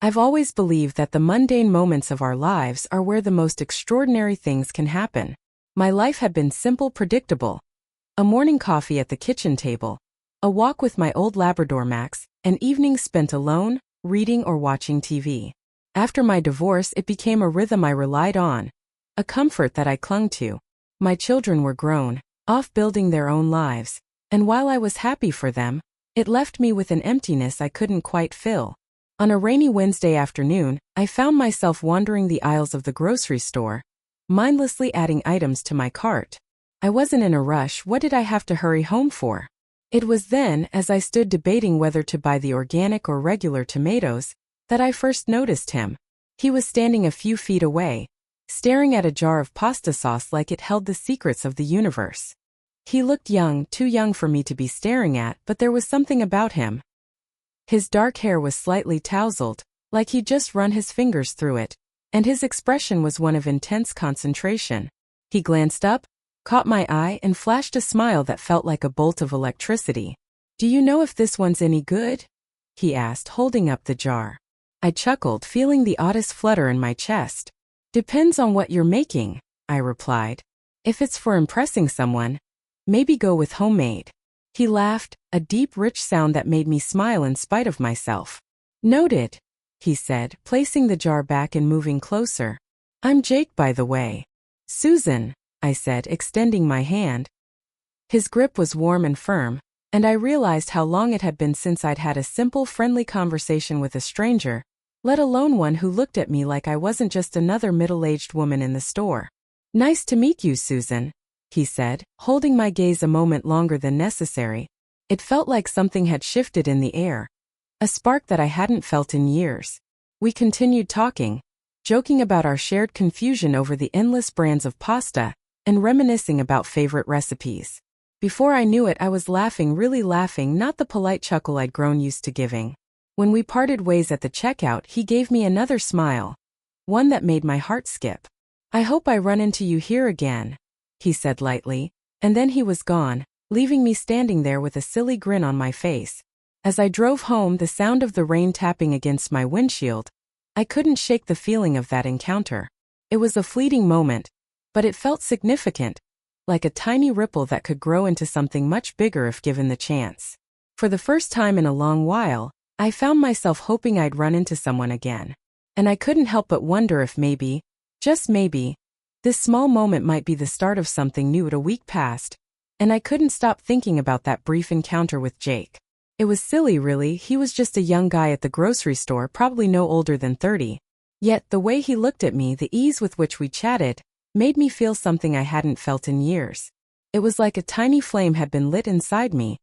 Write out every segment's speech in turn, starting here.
I've always believed that the mundane moments of our lives are where the most extraordinary things can happen. My life had been simple, predictable. A morning coffee at the kitchen table, a walk with my old Labrador Max, and evenings spent alone, reading or watching TV. After my divorce, it became a rhythm I relied on, a comfort that I clung to. My children were grown, off building their own lives, and while I was happy for them, it left me with an emptiness I couldn't quite fill. On a rainy Wednesday afternoon, I found myself wandering the aisles of the grocery store, mindlessly adding items to my cart. I wasn't in a rush. What did I have to hurry home for? It was then, as I stood debating whether to buy the organic or regular tomatoes, that I first noticed him. He was standing a few feet away, staring at a jar of pasta sauce like it held the secrets of the universe. He looked young, too young for me to be staring at, but there was something about him. His dark hair was slightly tousled, like he'd just run his fingers through it, and his expression was one of intense concentration. He glanced up, caught my eye, and flashed a smile that felt like a bolt of electricity. "Do you know if this one's any good?" he asked, holding up the jar. I chuckled, feeling the oddest flutter in my chest. "Depends on what you're making," I replied. "If it's for impressing someone, maybe go with homemade." He laughed, a deep, rich sound that made me smile in spite of myself. "Noted," he said, placing the jar back and moving closer. "I'm Jake, by the way." "Susan," I said, extending my hand. His grip was warm and firm, and I realized how long it had been since I'd had a simple, friendly conversation with a stranger, let alone one who looked at me like I wasn't just another middle-aged woman in the store. "Nice to meet you, Susan," he said, holding my gaze a moment longer than necessary. It felt like something had shifted in the air, a spark that I hadn't felt in years. We continued talking, joking about our shared confusion over the endless brands of pasta, and reminiscing about favorite recipes. Before I knew it, I was laughing, really laughing, not the polite chuckle I'd grown used to giving. When we parted ways at the checkout, he gave me another smile, one that made my heart skip. "I hope I run into you here again," he said lightly, and then he was gone, leaving me standing there with a silly grin on my face. As I drove home, the sound of the rain tapping against my windshield, I couldn't shake the feeling of that encounter. It was a fleeting moment, but it felt significant, like a tiny ripple that could grow into something much bigger if given the chance. For the first time in a long while, I found myself hoping I'd run into someone again. And I couldn't help but wonder if maybe, just maybe, this small moment might be the start of something new. A week passed, and I couldn't stop thinking about that brief encounter with Jake. It was silly, really. He was just a young guy at the grocery store, probably no older than 30. Yet, the way he looked at me, the ease with which we chatted, made me feel something I hadn't felt in years. It was like a tiny flame had been lit inside me,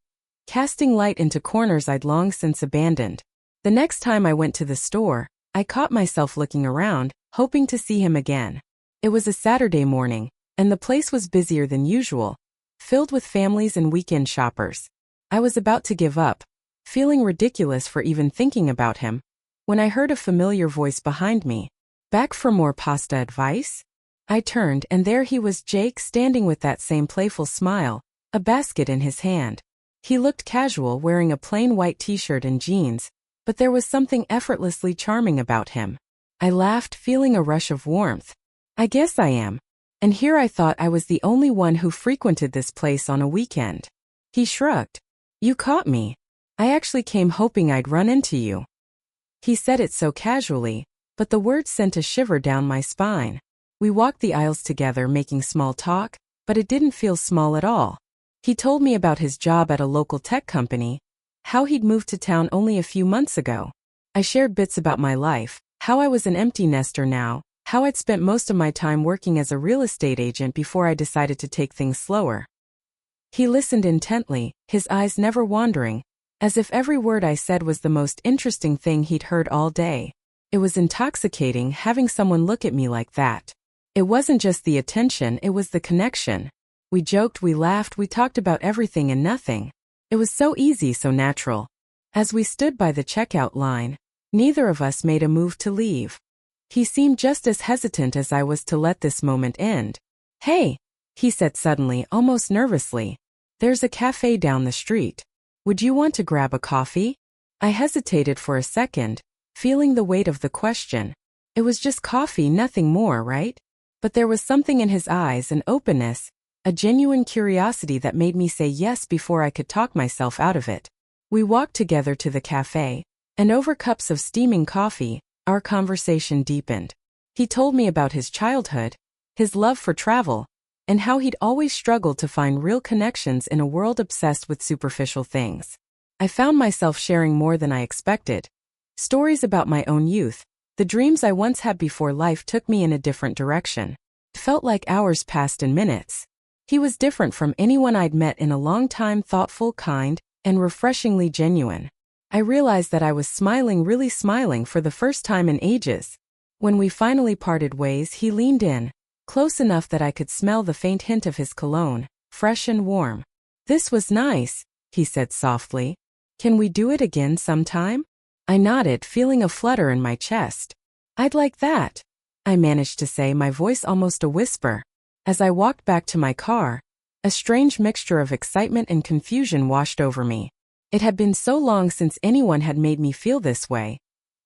casting light into corners I'd long since abandoned. The next time I went to the store, I caught myself looking around, hoping to see him again. It was a Saturday morning, and the place was busier than usual, filled with families and weekend shoppers. I was about to give up, feeling ridiculous for even thinking about him, when I heard a familiar voice behind me. "Back for more pasta advice?" I turned, and there he was, Jake, standing with that same playful smile, a basket in his hand. He looked casual, wearing a plain white t-shirt and jeans, but there was something effortlessly charming about him. I laughed, feeling a rush of warmth. "I guess I am." And here I thought I was the only one who frequented this place on a weekend. He shrugged. "You caught me. I actually came hoping I'd run into you." He said it so casually, but the words sent a shiver down my spine. We walked the aisles together, making small talk, but it didn't feel small at all. He told me about his job at a local tech company, how he'd moved to town only a few months ago. I shared bits about my life, how I was an empty nester now, how I'd spent most of my time working as a real estate agent before I decided to take things slower. He listened intently, his eyes never wandering, as if every word I said was the most interesting thing he'd heard all day. It was intoxicating having someone look at me like that. It wasn't just the attention, it was the connection. We joked, we laughed, we talked about everything and nothing. It was so easy, so natural. As we stood by the checkout line, neither of us made a move to leave. He seemed just as hesitant as I was to let this moment end. "Hey," he said suddenly, almost nervously. "There's a cafe down the street. Would you want to grab a coffee?" I hesitated for a second, feeling the weight of the question. It was just coffee, nothing more, right? But there was something in his eyes, an openness, a genuine curiosity that made me say yes before I could talk myself out of it. We walked together to the cafe, and over cups of steaming coffee, our conversation deepened. He told me about his childhood, his love for travel, and how he'd always struggled to find real connections in a world obsessed with superficial things. I found myself sharing more than I expected. Stories about my own youth, the dreams I once had before life took me in a different direction. It felt like hours passed in minutes. He was different from anyone I'd met in a long time, thoughtful, kind, and refreshingly genuine. I realized that I was smiling, really smiling for the first time in ages. When we finally parted ways, he leaned in, close enough that I could smell the faint hint of his cologne, fresh and warm. "This was nice," he said softly. "Can we do it again sometime?" I nodded, feeling a flutter in my chest. "I'd like that," I managed to say, my voice almost a whisper. As I walked back to my car, a strange mixture of excitement and confusion washed over me. It had been so long since anyone had made me feel this way.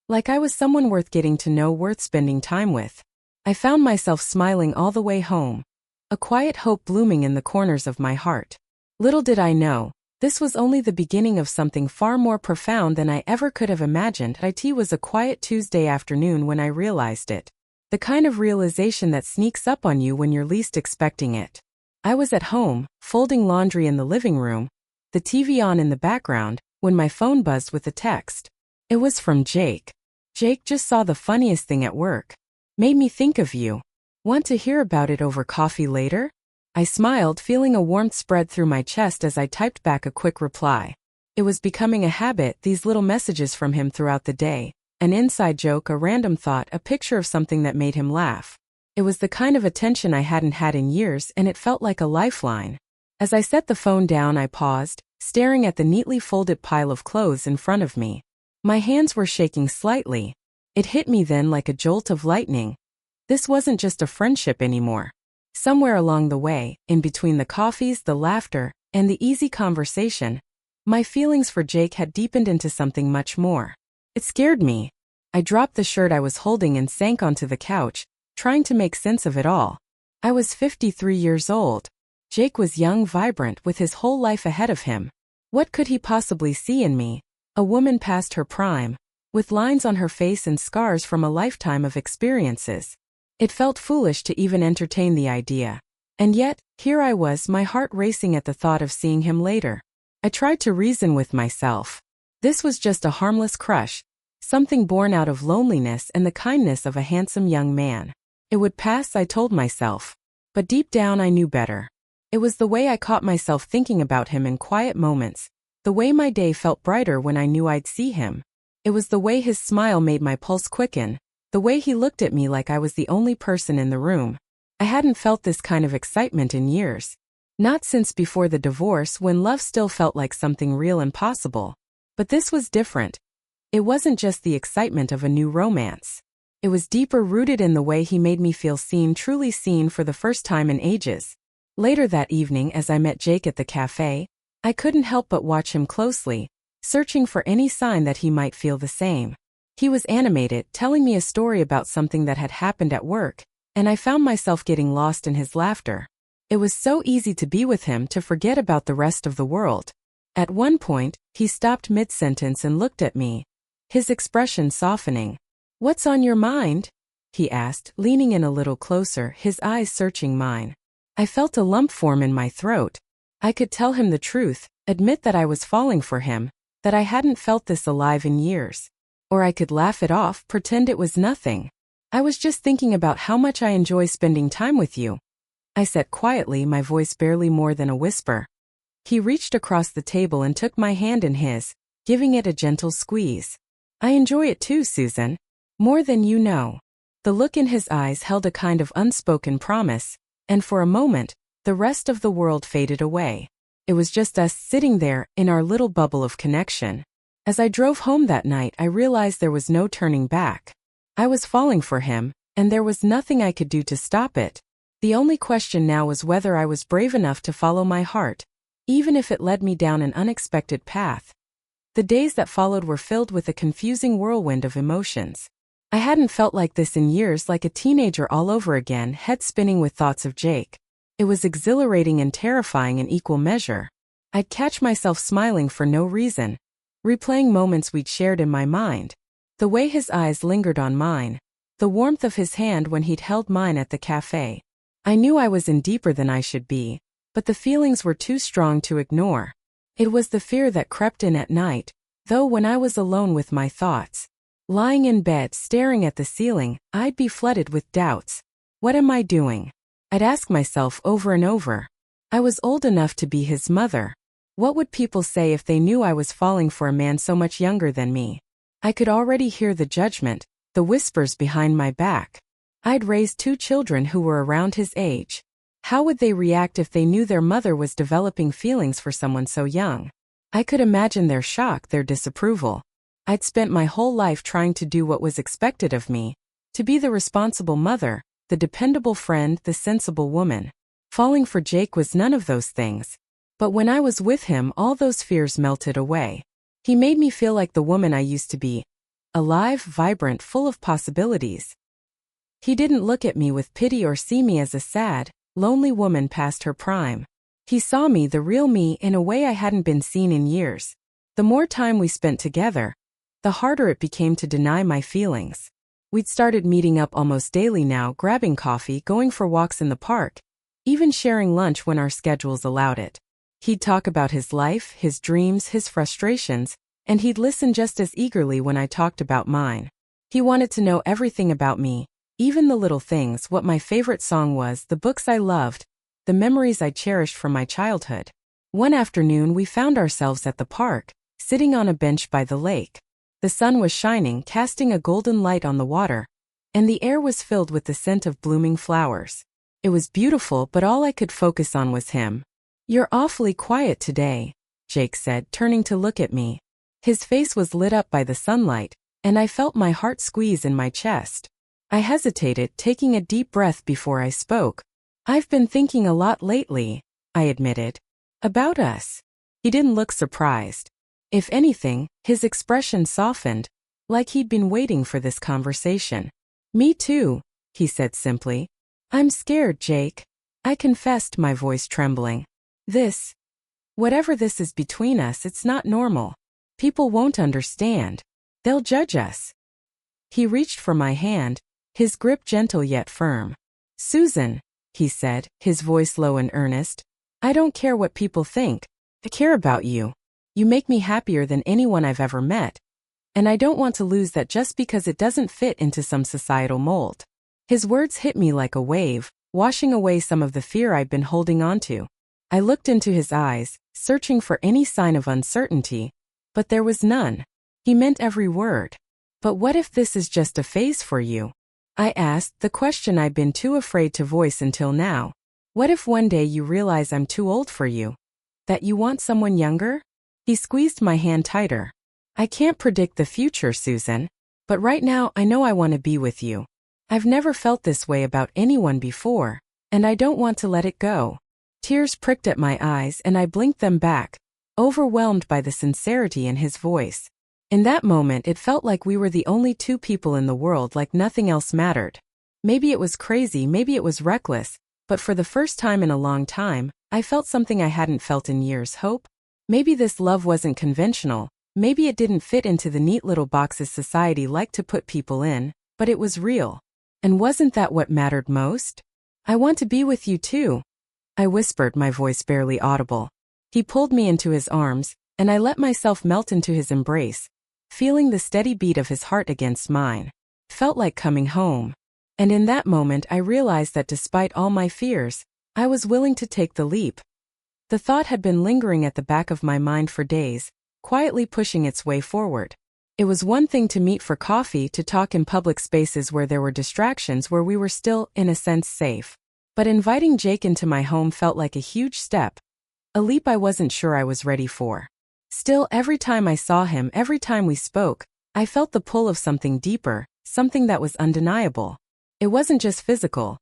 Like I was someone worth getting to know, worth spending time with. I found myself smiling all the way home, a quiet hope blooming in the corners of my heart. Little did I know, this was only the beginning of something far more profound than I ever could have imagined. It was a quiet Tuesday afternoon when I realized it. The kind of realization that sneaks up on you when you're least expecting it. I was at home, folding laundry in the living room, the TV on in the background, when my phone buzzed with a text. It was from Jake. "Jake, just saw the funniest thing at work. Made me think of you. Want to hear about it over coffee later?" I smiled, feeling a warmth spread through my chest as I typed back a quick reply. It was becoming a habit, these little messages from him throughout the day. An inside joke, a random thought, a picture of something that made him laugh. It was the kind of attention I hadn't had in years, and it felt like a lifeline. As I set the phone down, I paused, staring at the neatly folded pile of clothes in front of me. My hands were shaking slightly. It hit me then like a jolt of lightning. This wasn't just a friendship anymore. Somewhere along the way, in between the coffees, the laughter, and the easy conversation, my feelings for Jake had deepened into something much more. It scared me. I dropped the shirt I was holding and sank onto the couch, trying to make sense of it all. I was 53 years old. Jake was young, vibrant, with his whole life ahead of him. What could he possibly see in me? A woman past her prime, with lines on her face and scars from a lifetime of experiences. It felt foolish to even entertain the idea. And yet, here I was, my heart racing at the thought of seeing him later. I tried to reason with myself. This was just a harmless crush, something born out of loneliness and the kindness of a handsome young man. It would pass, I told myself. But deep down I knew better. It was the way I caught myself thinking about him in quiet moments, the way my day felt brighter when I knew I'd see him. It was the way his smile made my pulse quicken, the way he looked at me like I was the only person in the room. I hadn't felt this kind of excitement in years. Not since before the divorce, when love still felt like something real and possible. But this was different. It wasn't just the excitement of a new romance. It was deeper, rooted in the way he made me feel seen, truly seen for the first time in ages. Later that evening, as I met Jake at the cafe, I couldn't help but watch him closely, searching for any sign that he might feel the same. He was animated, telling me a story about something that had happened at work, and I found myself getting lost in his laughter. It was so easy to be with him, to forget about the rest of the world. At one point, he stopped mid-sentence and looked at me, his expression softening. "What's on your mind?" he asked, leaning in a little closer, his eyes searching mine. I felt a lump form in my throat. I could tell him the truth, admit that I was falling for him, that I hadn't felt this alive in years. Or I could laugh it off, pretend it was nothing. "I was just thinking about how much I enjoy spending time with you," I said quietly, my voice barely more than a whisper. He reached across the table and took my hand in his, giving it a gentle squeeze. "I enjoy it too, Susan. More than you know." The look in his eyes held a kind of unspoken promise, and for a moment, the rest of the world faded away. It was just us sitting there, in our little bubble of connection. As I drove home that night, I realized there was no turning back. I was falling for him, and there was nothing I could do to stop it. The only question now was whether I was brave enough to follow my heart, even if it led me down an unexpected path. The days that followed were filled with a confusing whirlwind of emotions. I hadn't felt like this in years, like a teenager all over again, head spinning with thoughts of Jake. It was exhilarating and terrifying in equal measure. I'd catch myself smiling for no reason, replaying moments we'd shared in my mind. The way his eyes lingered on mine, the warmth of his hand when he'd held mine at the cafe. I knew I was in deeper than I should be, but the feelings were too strong to ignore. It was the fear that crept in at night, though when I was alone with my thoughts, lying in bed staring at the ceiling, I'd be flooded with doubts. What am I doing? I'd ask myself over and over. I was old enough to be his mother. What would people say if they knew I was falling for a man so much younger than me? I could already hear the judgment, the whispers behind my back. I'd raised 2 children who were around his age. How would they react if they knew their mother was developing feelings for someone so young? I could imagine their shock, their disapproval. I'd spent my whole life trying to do what was expected of me, to be the responsible mother, the dependable friend, the sensible woman. Falling for Jake was none of those things. But when I was with him, all those fears melted away. He made me feel like the woman I used to be. Alive, vibrant, full of possibilities. He didn't look at me with pity or see me as a sad, lonely woman past her prime. He saw me, the real me, in a way I hadn't been seen in years. The more time we spent together, the harder it became to deny my feelings. We'd started meeting up almost daily now, grabbing coffee, going for walks in the park, even sharing lunch when our schedules allowed it. He'd talk about his life, his dreams, his frustrations, and he'd listen just as eagerly when I talked about mine. He wanted to know everything about me, even the little things, what my favorite song was, the books I loved, the memories I cherished from my childhood. One afternoon we found ourselves at the park, sitting on a bench by the lake. The sun was shining, casting a golden light on the water, and the air was filled with the scent of blooming flowers. It was beautiful, but all I could focus on was him. "You're awfully quiet today," Jake said, turning to look at me. His face was lit up by the sunlight, and I felt my heart squeeze in my chest. I hesitated, taking a deep breath before I spoke. "I've been thinking a lot lately," I admitted. "About us." He didn't look surprised. If anything, his expression softened, like he'd been waiting for this conversation. "Me too," he said simply. "I'm scared, Jake," I confessed, my voice trembling. Whatever this is between us, it's not normal. People won't understand. They'll judge us." He reached for my hand, his grip gentle yet firm. "Susan," he said, his voice low and earnest, "I don't care what people think. I care about you. You make me happier than anyone I've ever met. And I don't want to lose that just because it doesn't fit into some societal mold." His words hit me like a wave, washing away some of the fear I'd been holding on to. I looked into his eyes, searching for any sign of uncertainty, but there was none. He meant every word. "But what if this is just a phase for you?" I asked, the question I'd been too afraid to voice until now. "What if one day you realize I'm too old for you? That you want someone younger?" He squeezed my hand tighter. "I can't predict the future, Susan, but right now I know I want to be with you. I've never felt this way about anyone before, and I don't want to let it go." Tears pricked at my eyes and I blinked them back, overwhelmed by the sincerity in his voice. In that moment it felt like we were the only 2 people in the world, like nothing else mattered. Maybe it was crazy, maybe it was reckless, but for the first time in a long time, I felt something I hadn't felt in years: hope. Maybe this love wasn't conventional, maybe it didn't fit into the neat little boxes society liked to put people in, but it was real. And wasn't that what mattered most? "I want to be with you too," I whispered, my voice barely audible. He pulled me into his arms, and I let myself melt into his embrace, feeling the steady beat of his heart against mine. Felt like coming home. And in that moment I realized that despite all my fears, I was willing to take the leap. The thought had been lingering at the back of my mind for days, quietly pushing its way forward. It was one thing to meet for coffee, to talk in public spaces where there were distractions, where we were still, in a sense, safe. But inviting Jake into my home felt like a huge step, a leap I wasn't sure I was ready for. Still, every time I saw him, every time we spoke, I felt the pull of something deeper, something that was undeniable. It wasn't just physical.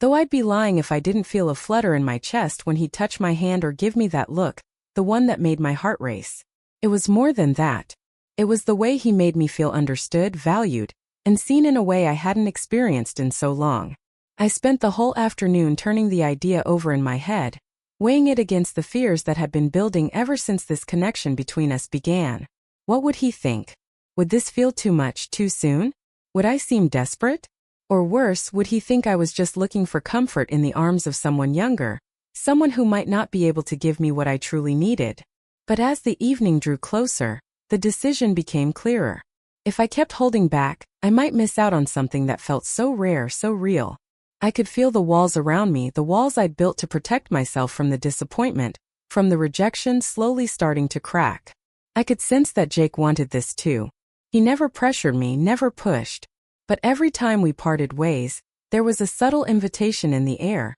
Though I'd be lying if I didn't feel a flutter in my chest when he'd touch my hand or give me that look, the one that made my heart race. It was more than that. It was the way he made me feel understood, valued, and seen in a way I hadn't experienced in so long. I spent the whole afternoon turning the idea over in my head, weighing it against the fears that had been building ever since this connection between us began. What would he think? Would this feel too much, too soon? Would I seem desperate? Or worse, would he think I was just looking for comfort in the arms of someone younger, someone who might not be able to give me what I truly needed? But as the evening drew closer, the decision became clearer. If I kept holding back, I might miss out on something that felt so rare, so real. I could feel the walls around me, the walls I'd built to protect myself from the disappointment, from the rejection, slowly starting to crack. I could sense that Jake wanted this too. He never pressured me, never pushed. But every time we parted ways, there was a subtle invitation in the air,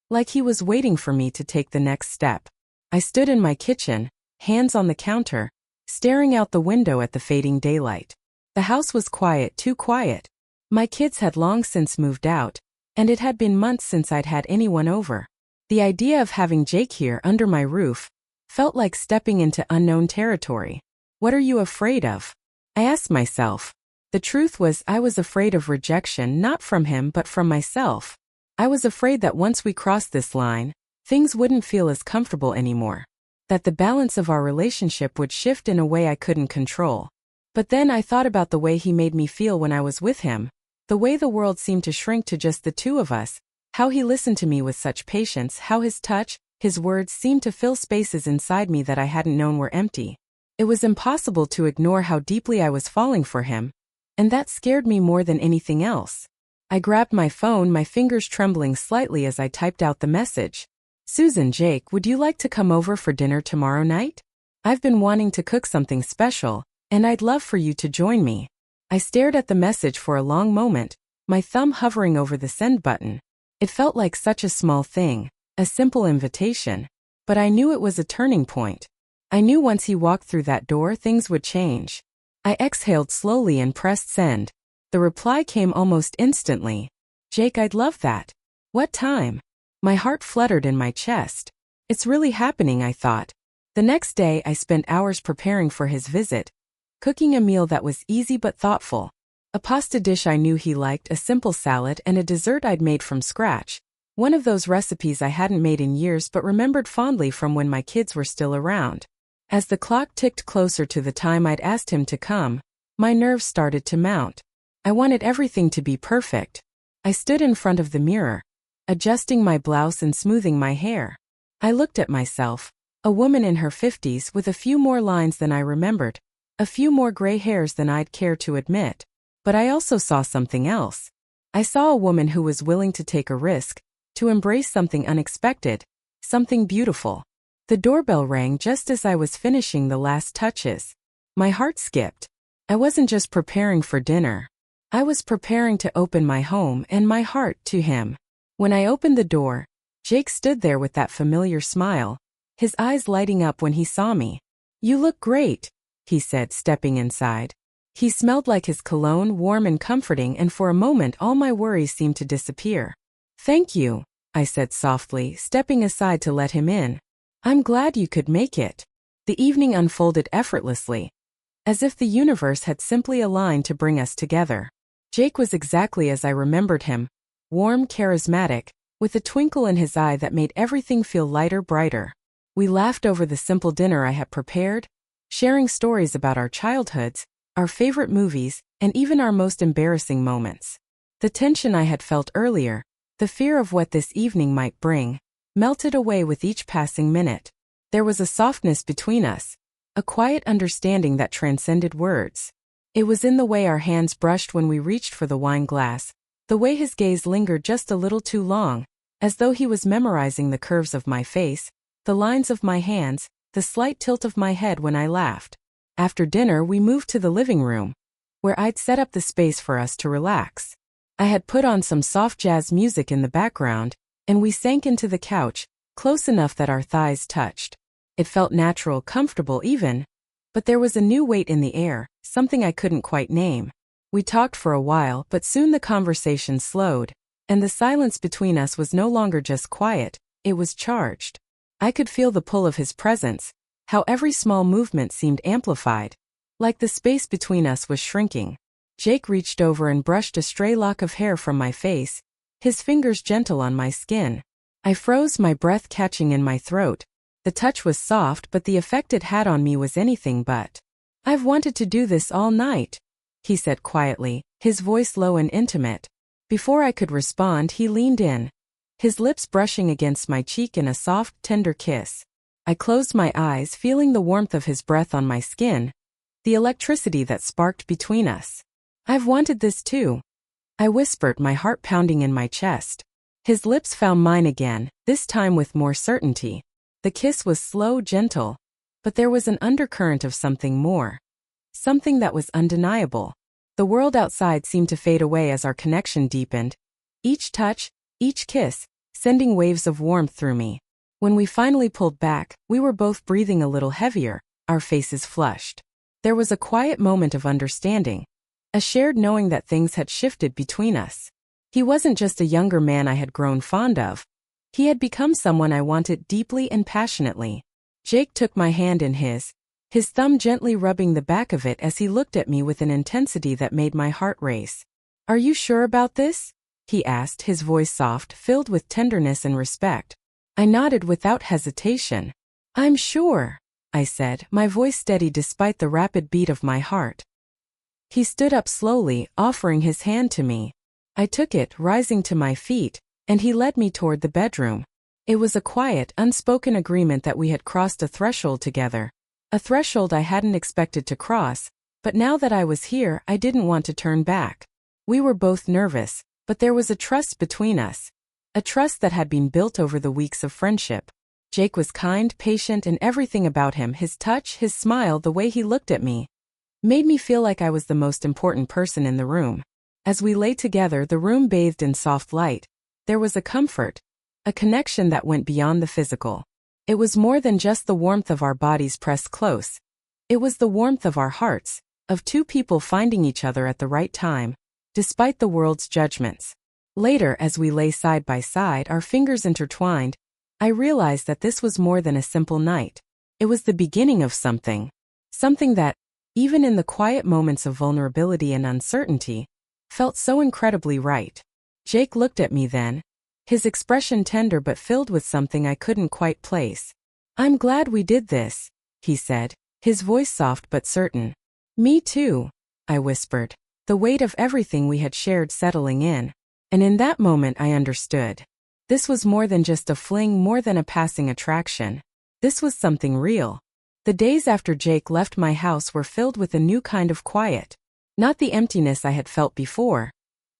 like he was waiting for me to take the next step. I stood in my kitchen, hands on the counter, staring out the window at the fading daylight. The house was quiet, too quiet. My kids had long since moved out, and it had been months since I'd had anyone over. The idea of having Jake here under my roof felt like stepping into unknown territory. What are you afraid of? I asked myself. The truth was, I was afraid of rejection, not from him but from myself. I was afraid that once we crossed this line, things wouldn't feel as comfortable anymore. That the balance of our relationship would shift in a way I couldn't control. But then I thought about the way he made me feel when I was with him, the way the world seemed to shrink to just the two of us, how he listened to me with such patience, how his touch, his words seemed to fill spaces inside me that I hadn't known were empty. It was impossible to ignore how deeply I was falling for him, and that scared me more than anything else. I grabbed my phone, my fingers trembling slightly as I typed out the message. Susan, Jake, would you like to come over for dinner tomorrow night? I've been wanting to cook something special, and I'd love for you to join me. I stared at the message for a long moment, my thumb hovering over the send button. It felt like such a small thing, a simple invitation, but I knew it was a turning point. I knew once he walked through that door, things would change. I exhaled slowly and pressed send. The reply came almost instantly. Jake, I'd love that. What time? My heart fluttered in my chest. It's really happening, I thought. The next day, I spent hours preparing for his visit, cooking a meal that was easy but thoughtful. A pasta dish I knew he liked, a simple salad, and a dessert I'd made from scratch. One of those recipes I hadn't made in years but remembered fondly from when my kids were still around. As the clock ticked closer to the time I'd asked him to come, my nerves started to mount. I wanted everything to be perfect. I stood in front of the mirror, adjusting my blouse and smoothing my hair. I looked at myself, a woman in her 50s with a few more lines than I remembered, a few more gray hairs than I'd care to admit. But I also saw something else. I saw a woman who was willing to take a risk, to embrace something unexpected, something beautiful. The doorbell rang just as I was finishing the last touches. My heart skipped. I wasn't just preparing for dinner. I was preparing to open my home and my heart to him. When I opened the door, Jake stood there with that familiar smile, his eyes lighting up when he saw me. You look great, he said, stepping inside. He smelled like his cologne, warm and comforting, and for a moment all my worries seemed to disappear. Thank you, I said softly, stepping aside to let him in. I'm glad you could make it. The evening unfolded effortlessly, as if the universe had simply aligned to bring us together. Jake was exactly as I remembered him, warm, charismatic, with a twinkle in his eye that made everything feel lighter, brighter. We laughed over the simple dinner I had prepared, sharing stories about our childhoods, our favorite movies, and even our most embarrassing moments. The tension I had felt earlier, the fear of what this evening might bring, melted away with each passing minute. There was a softness between us, a quiet understanding that transcended words. It was in the way our hands brushed when we reached for the wine glass, the way his gaze lingered just a little too long, as though he was memorizing the curves of my face, the lines of my hands, the slight tilt of my head when I laughed. After dinner, we moved to the living room, where I'd set up the space for us to relax. I had put on some soft jazz music in the background, and we sank into the couch, close enough that our thighs touched. It felt natural, comfortable even, but there was a new weight in the air, something I couldn't quite name. We talked for a while, but soon the conversation slowed, and the silence between us was no longer just quiet, it was charged. I could feel the pull of his presence, how every small movement seemed amplified, like the space between us was shrinking. Jake reached over and brushed a stray lock of hair from my face, his fingers gentle on my skin. I froze, my breath catching in my throat. The touch was soft, but the effect it had on me was anything but. "I've wanted to do this all night," he said quietly, his voice low and intimate. Before I could respond, he leaned in, his lips brushing against my cheek in a soft, tender kiss. I closed my eyes, feeling the warmth of his breath on my skin, the electricity that sparked between us. "I've wanted this too," I whispered, my heart pounding in my chest. His lips found mine again, this time with more certainty. The kiss was slow, gentle, but there was an undercurrent of something more. Something that was undeniable. The world outside seemed to fade away as our connection deepened. Each touch, each kiss, sending waves of warmth through me. When we finally pulled back, we were both breathing a little heavier, our faces flushed. There was a quiet moment of understanding, a shared knowing that things had shifted between us. He wasn't just a younger man I had grown fond of. He had become someone I wanted deeply and passionately. Jake took my hand in his thumb gently rubbing the back of it as he looked at me with an intensity that made my heart race. "Are you sure about this?" he asked, his voice soft, filled with tenderness and respect. I nodded without hesitation. "I'm sure," I said, my voice steady despite the rapid beat of my heart. He stood up slowly, offering his hand to me. I took it, rising to my feet, and he led me toward the bedroom. It was a quiet, unspoken agreement that we had crossed a threshold together. A threshold I hadn't expected to cross, but now that I was here, I didn't want to turn back. We were both nervous, but there was a trust between us. A trust that had been built over the weeks of friendship. Jake was kind, patient, and everything about him, his touch, his smile, the way he looked at me, made me feel like I was the most important person in the room. As we lay together, the room bathed in soft light. There was a comfort, a connection that went beyond the physical. It was more than just the warmth of our bodies pressed close. It was the warmth of our hearts, of two people finding each other at the right time, despite the world's judgments. Later, as we lay side by side, our fingers intertwined, I realized that this was more than a simple night. It was the beginning of something. Something that, even in the quiet moments of vulnerability and uncertainty, felt so incredibly right. Jake looked at me then, his expression tender but filled with something I couldn't quite place. "I'm glad we did this," he said, his voice soft but certain. "Me too," I whispered, the weight of everything we had shared settling in. And in that moment I understood. This was more than just a fling, more than a passing attraction. This was something real. The days after Jake left my house were filled with a new kind of quiet. Not the emptiness I had felt before,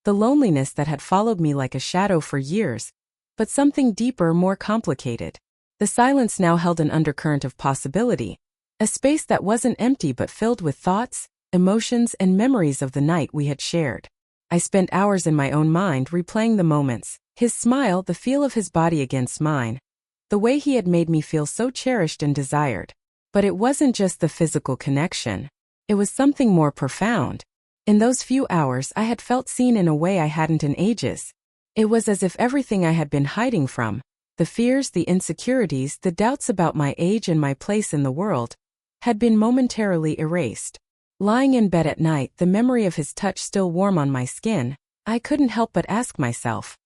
the loneliness that had followed me like a shadow for years, but something deeper, more complicated. The silence now held an undercurrent of possibility, a space that wasn't empty but filled with thoughts, emotions, and memories of the night we had shared. I spent hours in my own mind replaying the moments, his smile, the feel of his body against mine, the way he had made me feel so cherished and desired. But it wasn't just the physical connection. It was something more profound. In those few hours, I had felt seen in a way I hadn't in ages. It was as if everything I had been hiding from, the fears, the insecurities, the doubts about my age and my place in the world, had been momentarily erased. Lying in bed at night, the memory of his touch still warm on my skin, I couldn't help but ask myself,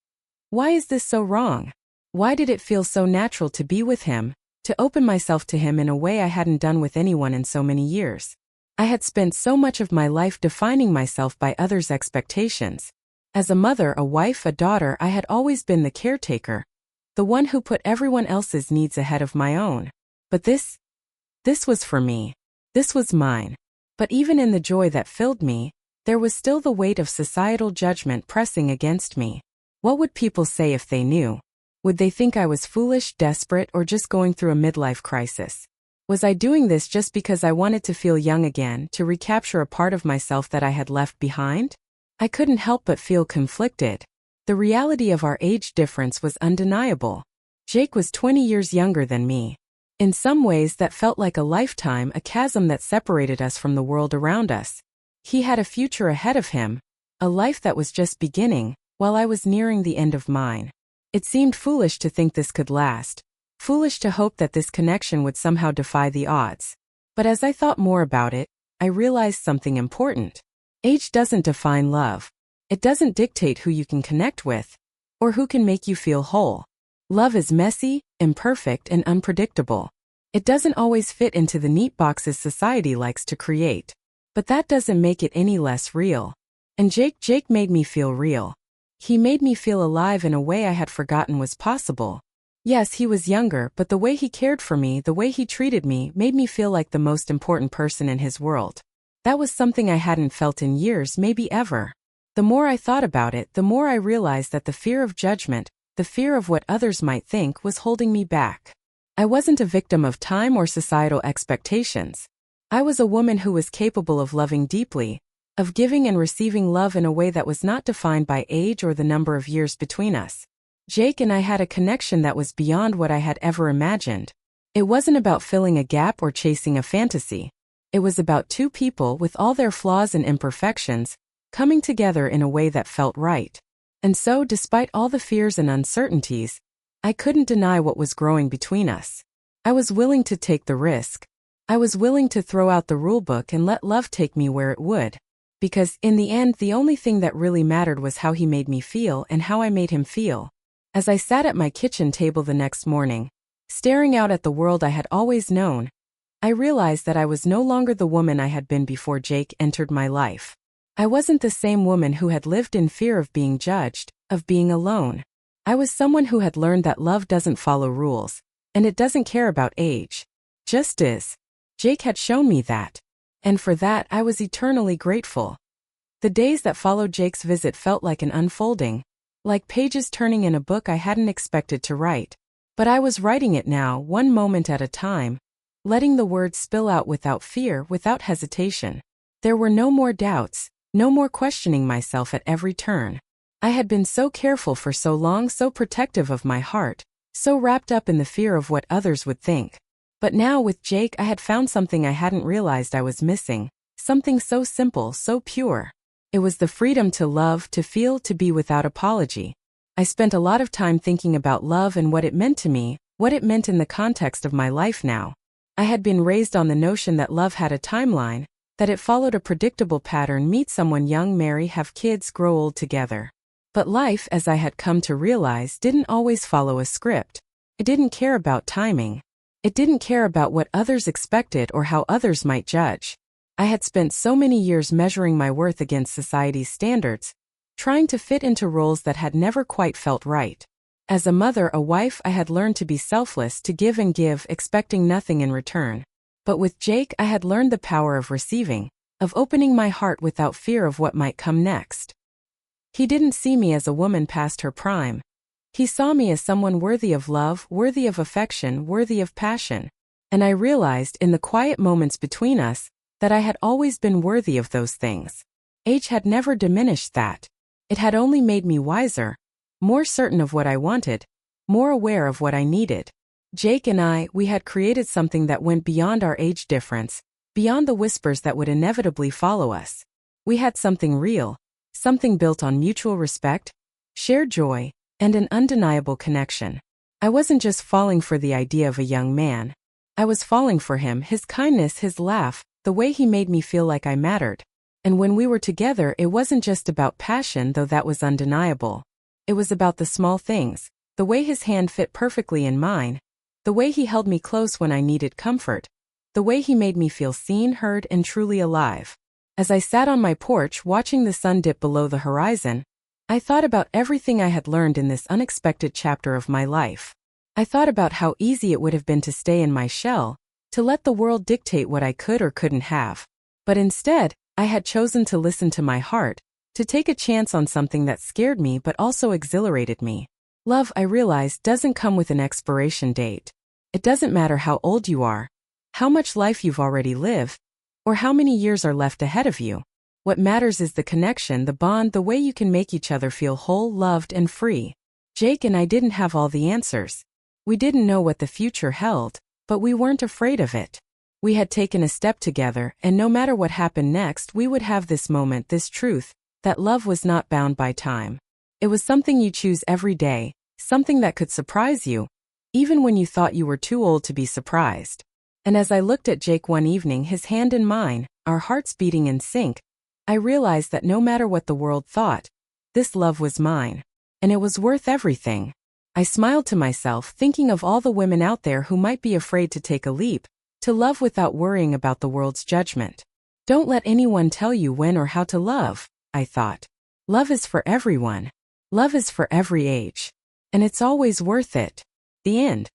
why is this so wrong? Why did it feel so natural to be with him, to open myself to him in a way I hadn't done with anyone in so many years? I had spent so much of my life defining myself by others' expectations. As a mother, a wife, a daughter, I had always been the caretaker, the one who put everyone else's needs ahead of my own. But this was for me. This was mine. But even in the joy that filled me, there was still the weight of societal judgment pressing against me. What would people say if they knew? Would they think I was foolish, desperate, or just going through a midlife crisis? Was I doing this just because I wanted to feel young again, to recapture a part of myself that I had left behind? I couldn't help but feel conflicted. The reality of our age difference was undeniable. Jake was 20 years younger than me. In some ways that felt like a lifetime, a chasm that separated us from the world around us. He had a future ahead of him, a life that was just beginning, while I was nearing the end of mine. It seemed foolish to think this could last, Foolish to hope that this connection would somehow defy the odds. But as I thought more about it, I realized something important. Age doesn't define love. It doesn't dictate who you can connect with, or who can make you feel whole. Love is messy, imperfect, and unpredictable. It doesn't always fit into the neat boxes society likes to create. But that doesn't make it any less real. And Jake made me feel real. He made me feel alive in a way I had forgotten was possible. Yes, he was younger, but the way he cared for me, the way he treated me, made me feel like the most important person in his world. That was something I hadn't felt in years, maybe ever. The more I thought about it, the more I realized that the fear of judgment, the fear of what others might think, was holding me back. I wasn't a victim of time or societal expectations. I was a woman who was capable of loving deeply, of giving and receiving love in a way that was not defined by age or the number of years between us. Jake and I had a connection that was beyond what I had ever imagined. It wasn't about filling a gap or chasing a fantasy. It was about two people with all their flaws and imperfections, coming together in a way that felt right. And so, despite all the fears and uncertainties, I couldn't deny what was growing between us. I was willing to take the risk. I was willing to throw out the rulebook and let love take me where it would. Because, in the end, the only thing that really mattered was how he made me feel and how I made him feel. As I sat at my kitchen table the next morning, staring out at the world I had always known, I realized that I was no longer the woman I had been before Jake entered my life. I wasn't the same woman who had lived in fear of being judged, of being alone. I was someone who had learned that love doesn't follow rules, and it doesn't care about age. Just is. Jake had shown me that. And for that, I was eternally grateful. The days that followed Jake's visit felt like an unfolding, like pages turning in a book I hadn't expected to write. But I was writing it now, one moment at a time, letting the words spill out without fear, without hesitation. There were no more doubts, no more questioning myself at every turn. I had been so careful for so long, so protective of my heart, so wrapped up in the fear of what others would think. But now with Jake I had found something I hadn't realized I was missing, something so simple, so pure. It was the freedom to love, to feel, to be without apology. I spent a lot of time thinking about love and what it meant to me, what it meant in the context of my life now. I had been raised on the notion that love had a timeline, that it followed a predictable pattern: meet someone young, marry, have kids, grow old together. But life, as I had come to realize, didn't always follow a script. It didn't care about timing. It didn't care about what others expected or how others might judge. I had spent so many years measuring my worth against society's standards, trying to fit into roles that had never quite felt right. As a mother, a wife, I had learned to be selfless, to give and give, expecting nothing in return. But with Jake, I had learned the power of receiving, of opening my heart without fear of what might come next. He didn't see me as a woman past her prime. He saw me as someone worthy of love, worthy of affection, worthy of passion. And I realized, in the quiet moments between us, that I had always been worthy of those things. Age had never diminished that. It had only made me wiser, more certain of what I wanted, more aware of what I needed. Jake and I, we had created something that went beyond our age difference, beyond the whispers that would inevitably follow us. We had something real, something built on mutual respect, shared joy, and an undeniable connection. I wasn't just falling for the idea of a young man. I was falling for him, his kindness, his laugh, the way he made me feel like I mattered. And when we were together, it wasn't just about passion, though that was undeniable. It was about the small things, the way his hand fit perfectly in mine, the way he held me close when I needed comfort, the way he made me feel seen, heard, and truly alive. As I sat on my porch watching the sun dip below the horizon, I thought about everything I had learned in this unexpected chapter of my life. I thought about how easy it would have been to stay in my shell, to let the world dictate what I could or couldn't have. But instead, I had chosen to listen to my heart, to take a chance on something that scared me but also exhilarated me. Love, I realized, doesn't come with an expiration date. It doesn't matter how old you are, how much life you've already lived, or how many years are left ahead of you. What matters is the connection, the bond, the way you can make each other feel whole, loved, and free. Jake and I didn't have all the answers. We didn't know what the future held, but we weren't afraid of it. We had taken a step together, and no matter what happened next, we would have this moment, this truth, that love was not bound by time. It was something you choose every day, something that could surprise you, even when you thought you were too old to be surprised. And as I looked at Jake one evening, his hand in mine, our hearts beating in sync, I realized that no matter what the world thought, this love was mine. And it was worth everything. I smiled to myself, thinking of all the women out there who might be afraid to take a leap, to love without worrying about the world's judgment. Don't let anyone tell you when or how to love, I thought. Love is for everyone. Love is for every age. And it's always worth it. The end.